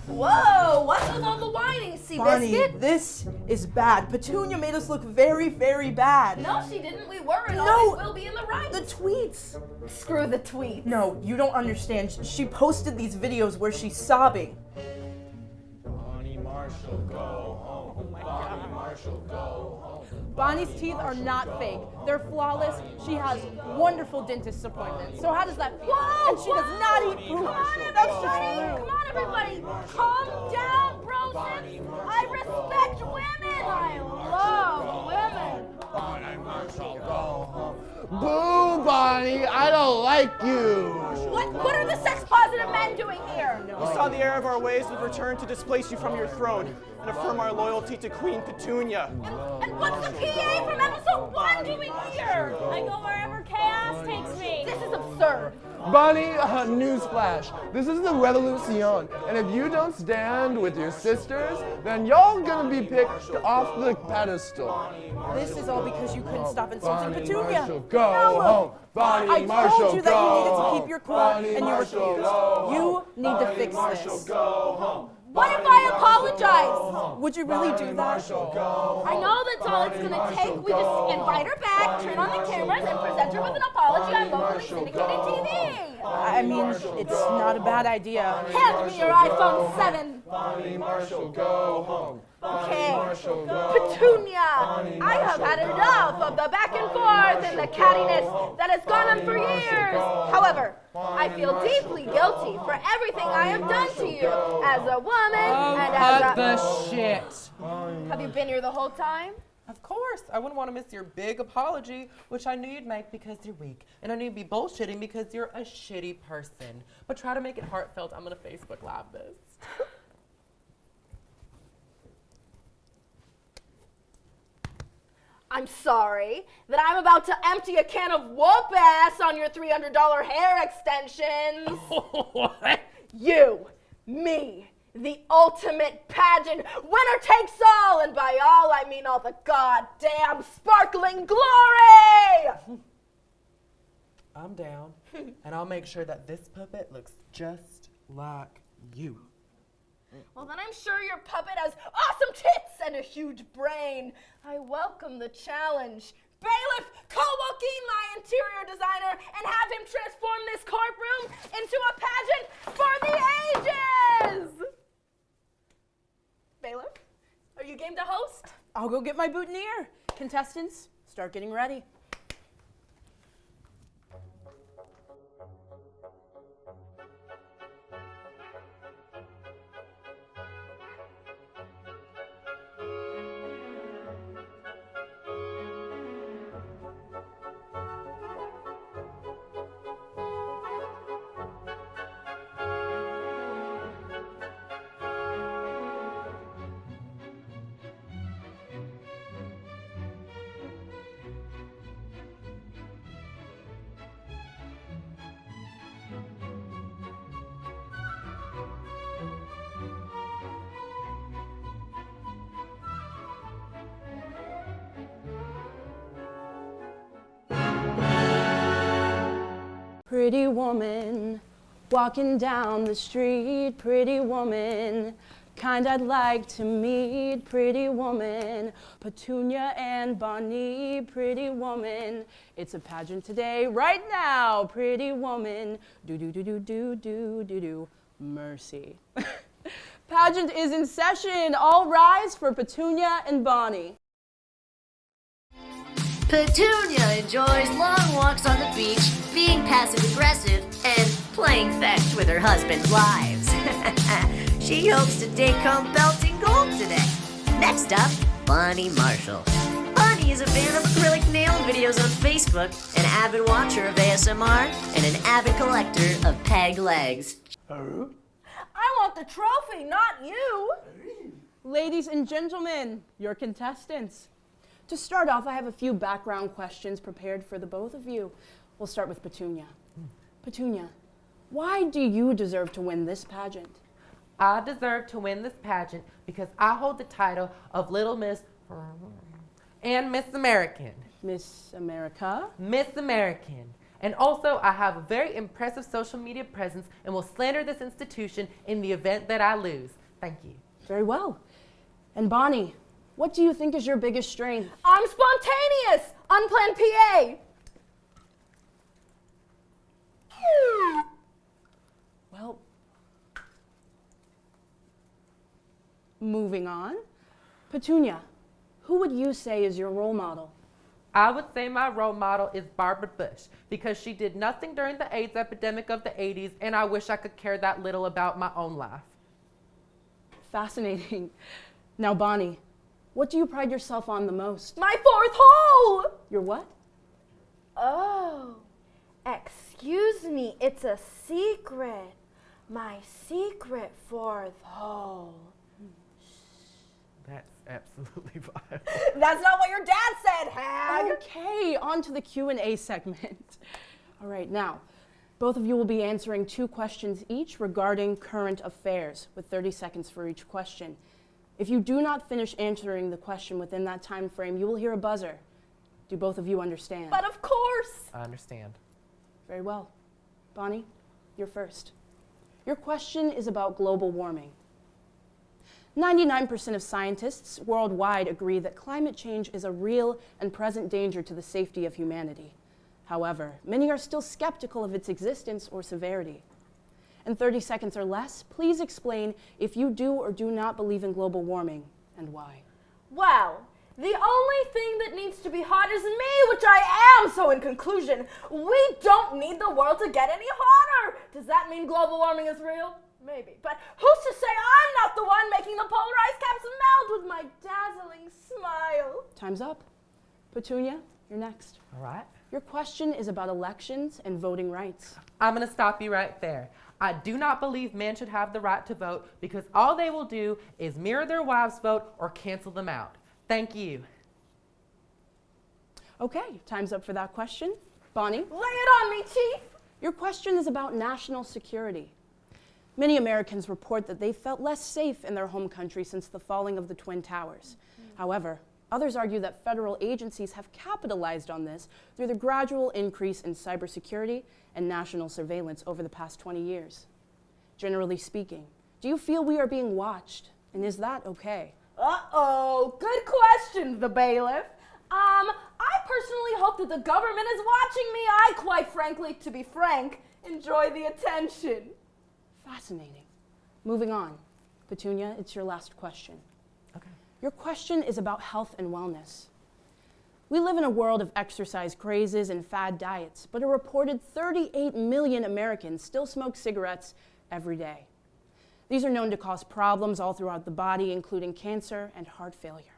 Whoa, what's with all the whining, Seabiscuit? Bonnie, this is bad. Petunia made us look very, very bad. No, she didn't. We were, and always will be in the right. The tweets. Screw the tweets. No, you don't understand. She posted these videos where she's sobbing. Bonnie Marshall, go home. Oh my God. Bonnie Marshall, go home. Bonnie's teeth are not fake. They're flawless. She has wonderful dentist appointments. So how does that feel? Whoa, and she does not eat food. That's just rude. Come on, everybody. Calm down, brosis. I respect women. I love women. Bonnie Marshall, go home. Boo, Bonnie, I don't like you. What are the sex-positive men doing here? We saw the error of our ways was returned to displace you from your throne and affirm our loyalty to Queen Petunia. And what's the PA from episode 1 doing here? I go wherever chaos takes me. This is absurd. Bonnie, newsflash. This is the revolution, and if you don't stand with your sisters, then y'all gonna be picked off the pedestal. This is all because you couldn't stop insulting Bonnie Petunia. Marshall, go home. Bonnie I Marshall, told you that you needed to go keep your cool, Bonnie and you Marshall, refused. go You need to fix Marshall, this. go home. What if I apologize? Would you really do that? Marshall, go I know that's all it's gonna take. We just invite her back, turn on the cameras, and present her with an apology on locally syndicated TV. I mean, it's not a bad idea. Hand me your iPhone 7. Bonnie Marshall, go home. Okay, Marshall, go Petunia, I have had enough of the back and forth and the cattiness that has gone on for years. However, I feel deeply guilty for everything I have done to you as a woman and as Cut the shit. Have you been here the whole time? Of course. I wouldn't want to miss your big apology, which I knew you'd make because you're weak. And I knew you'd be bullshitting because you're a shitty person. But try to make it heartfelt. I'm going to Facebook Live this. I'm sorry that I'm about to empty a can of whoop ass on your $300 hair extensions. What? You, me, the ultimate pageant, winner takes all, and by all I mean all the goddamn sparkling glory! I'm down. And I'll make sure that this puppet looks just like you. Well, then I'm sure your puppet has awesome tits and a huge brain. I welcome the challenge. Bailiff, call Joaquin, my interior designer, and have him transform this courtroom into a pageant for the ages! Bailiff, are you game to host? I'll go get my boutonniere. Contestants, start getting ready. Pretty woman, walking down the street, pretty woman, kind I'd like to meet, pretty woman, Petunia and Bonnie, pretty woman, it's a pageant today, right now, pretty woman, do, mercy. Pageant is in session, all rise for Petunia and Bonnie. Petunia enjoys long walks on the beach, being passive-aggressive, and playing fetch with her husband's wives. She hopes to take home belting gold today. Next up, Bonnie Marshall. Bonnie is a fan of acrylic nail videos on Facebook, an avid watcher of ASMR, and an avid collector of peg legs. I want the trophy, not you. Ladies and gentlemen, your contestants. To start off, I have a few background questions prepared for the both of you. We'll start with Petunia. Petunia, why do you deserve to win this pageant? I deserve to win this pageant because I hold the title of Little Miss and Miss American. Miss America. Miss American. And also, I have a very impressive social media presence and will slander this institution in the event that I lose. Thank you. Very well. And Bonnie, what do you think is your biggest strength? I'm spontaneous. Unplanned PA. Well, moving on. Petunia, who would you say is your role model? I would say my role model is Barbara Bush because she did nothing during the AIDS epidemic of the 80s, and I wish I could care that little about my own life. Fascinating. Now, Bonnie, what do you pride yourself on the most? My fourth hole. Your what? Oh, excuse me, it's a secret. My secret fourth hole. That's absolutely vile. That's not what your dad said, hag. Okay, on to the Q&A segment. All right, now, both of you will be answering 2 questions each regarding current affairs, with 30 seconds for each question. If you do not finish answering the question within that time frame, you will hear a buzzer. Do both of you understand? But of course. I understand. Very well. Bonnie, you're first. Your question is about global warming. 99% of scientists worldwide agree that climate change is a real and present danger to the safety of humanity. However, many are still skeptical of its existence or severity. In 30 seconds or less, please explain if you do or do not believe in global warming and why. Well, the only thing that needs to be hot is me, which I am. So in conclusion, we don't need the world to get any hotter. Does that mean global warming is real? Maybe. But who's to say I'm not the one making the polar ice caps melt with my dazzling smile? Time's up. Petunia, you're next. All right. Your question is about elections and voting rights. I'm going to stop you right there. I do not believe men should have the right to vote because all they will do is mirror their wives' vote or cancel them out. Thank you. Okay, time's up for that question. Bonnie? Lay it on me, Chief. Your question is about national security. Many Americans report that they felt less safe in their home country since the falling of the Twin Towers. However, others argue that federal agencies have capitalized on this through the gradual increase in cybersecurity and national surveillance over the past 20 years. Generally speaking, do you feel we are being watched, and is that okay? Uh-oh, good question, the bailiff. I personally hope that the government is watching me. I, quite frankly, to be frank, enjoy the attention. Fascinating. Moving on. Petunia, it's your last question. Okay. Your question is about health and wellness. We live in a world of exercise crazes and fad diets, but a reported 38 million Americans still smoke cigarettes every day. These are known to cause problems all throughout the body, including cancer and heart failure.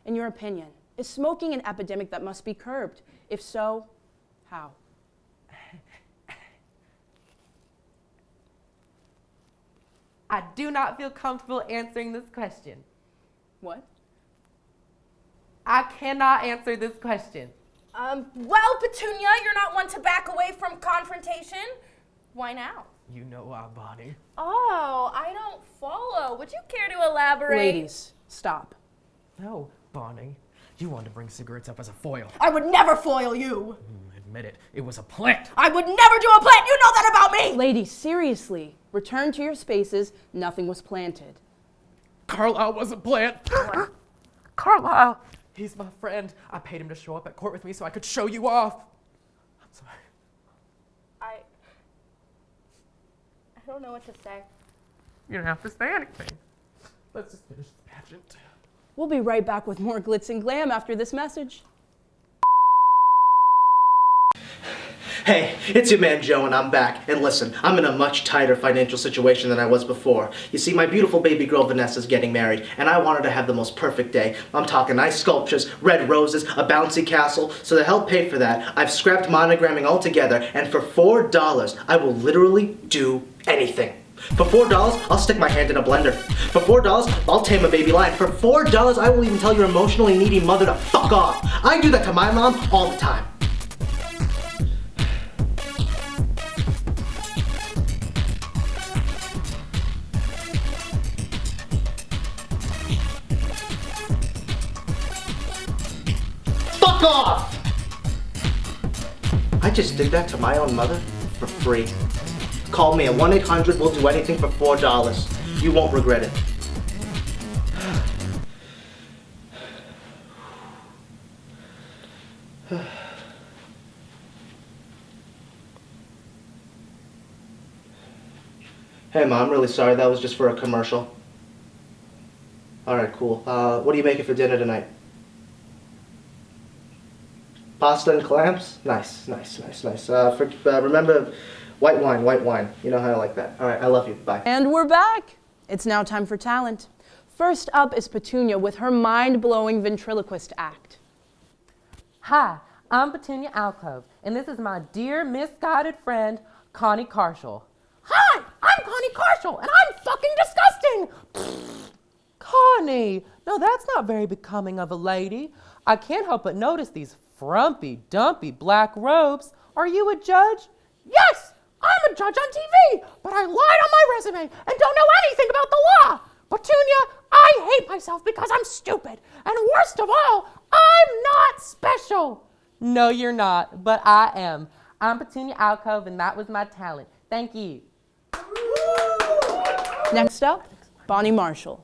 In your opinion, is smoking an epidemic that must be curbed? If so, how? I do not feel comfortable answering this question. What? I cannot answer this question. Well, Petunia, you're not one to back away from confrontation. Why now? You know why, Bonnie. Oh, I don't follow. Would you care to elaborate? Ladies, stop. No, Bonnie. You wanted to bring cigarettes up as a foil. I would never foil you. Admit it. It was a plant. I would never do a plant. You know that about me. Ladies, seriously, return to your spaces. Nothing was planted. Carlisle was a plant. Carlisle. He's my friend. I paid him to show up at court with me so I could show you off. I'm sorry. I don't know what to say. You don't have to say anything. Let's just finish the pageant. We'll be right back with more glitz and glam after this message. Hey, it's your man Joe and I'm back. And listen, I'm in a much tighter financial situation than I was before. You see, my beautiful baby girl Vanessa's getting married, and I want her to have the most perfect day. I'm talking nice sculptures, red roses, a bouncy castle. So to help pay for that, I've scrapped monogramming altogether, and for $4, I will literally do anything. For $4, I'll stick my hand in a blender. For $4, I'll tame a baby lion. For $4, I will even tell your emotionally needy mother to fuck off. I do that to my mom all the time. Fuck off! I just did that to my own mother for free. Call me at 1-800 we'll do anything for $4. You won't regret it. Hey Mom, I'm really sorry. That was just for a commercial. Alright, cool. What are you making for dinner tonight? Pasta and clams? Nice. Remember, white wine. You know how I like that. Alright, I love you. Bye. And we're back. It's now time for talent. First up is Petunia with her mind-blowing ventriloquist act. Hi, I'm Petunia Alcove, and this is my dear misguided friend, Connie Carshall. Hi, I'm Connie Carshall, and I'm fucking disgusting! Connie, no, that's not very becoming of a lady. I can't help but notice these frumpy, dumpy black robes. Are you a judge? Yes, I'm a judge on TV, but I lied on my resume and don't know anything about the law. Petunia, I hate myself because I'm stupid. And worst of all, I'm not special. No, you're not, but I am. I'm Petunia Alcove, and that was my talent. Thank you. Next up, Bonnie Marshall.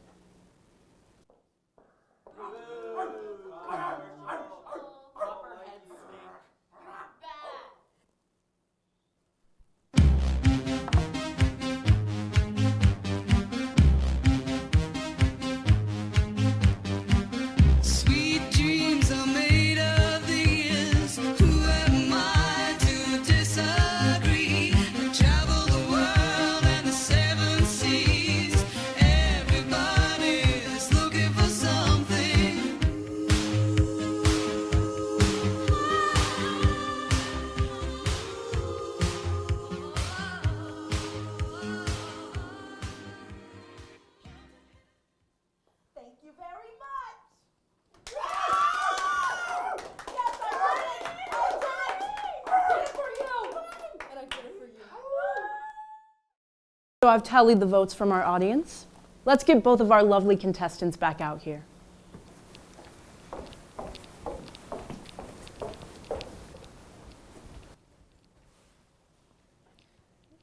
So I've tallied the votes from our audience. Let's get both of our lovely contestants back out here.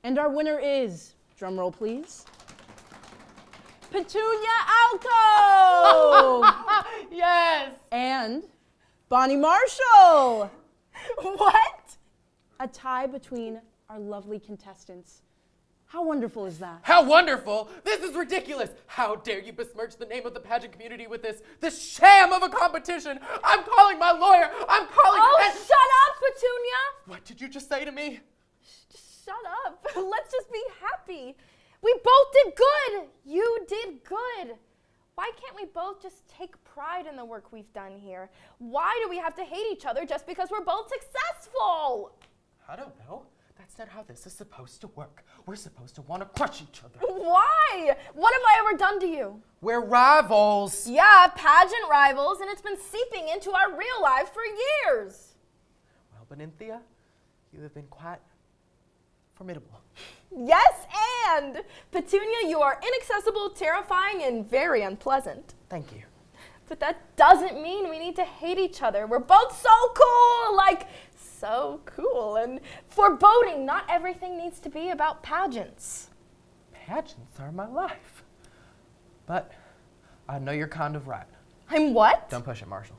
And our winner is, drumroll please, Petunia Alcove! Yes! And Bonnie Marshall! What? A tie between our lovely contestants. How wonderful is that? How wonderful! This is ridiculous! How dare you besmirch the name of the pageant community with this sham of a competition! I'm calling my lawyer! I'm calling— Oh, shut up, Petunia! What did you just say to me? Just shut up. Let's just be happy. We both did good. You did good. Why can't we both just take pride in the work we've done here? Why do we have to hate each other just because we're both successful? I don't know. That's not how this is supposed to work. We're supposed to want to crush each other. Why? What have I ever done to you? We're rivals. Yeah, pageant rivals, and it's been seeping into our real lives for years. Well, Benynthia, you have been quite formidable. Yes, and Petunia, you are inaccessible, terrifying, and very unpleasant. Thank you. But that doesn't mean we need to hate each other. We're both so cool, like so cool and foreboding. Not everything needs to be about pageants. Pageants are my life. But I know you're kind of right. I'm what? Don't push it, Marshall.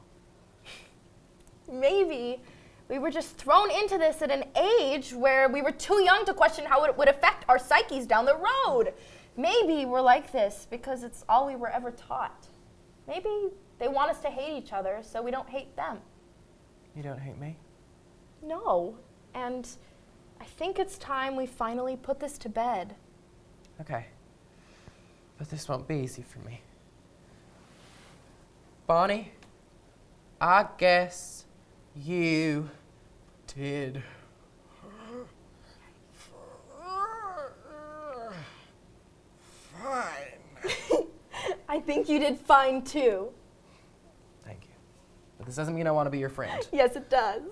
Maybe we were just thrown into this at an age where we were too young to question how it would affect our psyches down the road. Maybe we're like this because it's all we were ever taught. Maybe they want us to hate each other so we don't hate them. You don't hate me? No, and I think it's time we finally put this to bed. Okay, but this won't be easy for me. Bonnie, I guess you did fine. I think you did fine too. Thank you. But this doesn't mean I want to be your friend. Yes, it does.